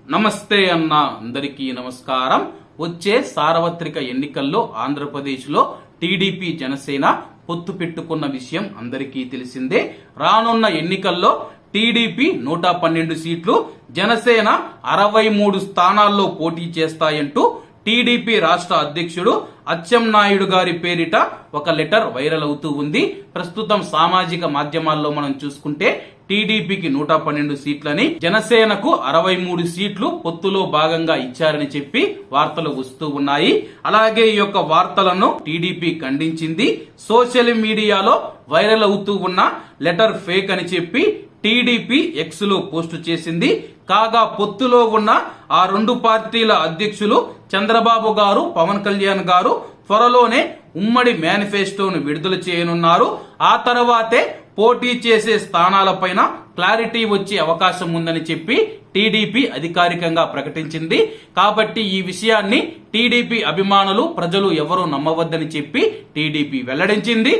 నమస్తే అన్న అందరికీ నమస్కారం. వచ్చే సార్వత్రిక ఎన్నికల్లో ఆంధ్రప్రదేశ్ లో టీడీపీ జనసేన పొత్తు పెట్టుకున్న విషయం అందరికీ తెలిసిందే. రానున్న ఎన్నికల్లో టీడీపీ 112 సీట్లు, జనసేన 63 స్థానాల్లో పోటీ చేస్తాయంటూ టీడీపీ రాష్ట్ర అధ్యక్షుడు అచ్చెన్నాయుడు గారి పేరిట ఒక లెటర్ వైరల్ అవుతూ ఉంది. ప్రస్తుతం సామాజిక మాధ్యమాల్లో మనం చూసుకుంటే టీడీపీకి 112 సీట్లని, జనసేనకు 63 సీట్లు పొత్తులో భాగంగా ఇచ్చారని చెప్పి వార్తలు వస్తూ ఉన్నాయి. అలాగే ఈ యొక్క వార్తలను టీడీపీ ఖండించింది. సోషల్ మీడియాలో వైరల్ అవుతూ ఉన్న లెటర్ ఫేక్ అని చెప్పి టీడీపీ ఎక్స్ లో పోస్టు చేసింది. కాగా పొత్తులో ఉన్న ఆ రెండు పార్టీల అధ్యక్షులు చంద్రబాబు గారు, పవన్ కళ్యాణ్ గారు త్వరలోనే ఉమ్మడి మేనిఫెస్టోను విడుదల చేయనున్నారు. ఆ తర్వాతే పోటీ చేసే స్థానాలపైన క్లారిటీ వచ్చే అవకాశం ఉందని చెప్పి టీడీపీ అధికారికంగా ప్రకటించింది. కాబట్టి ఈ విషయాన్ని టీడీపీ అభిమానులు, ప్రజలు ఎవరూ నమ్మవద్దని చెప్పి టీడీపీ వెల్లడించింది.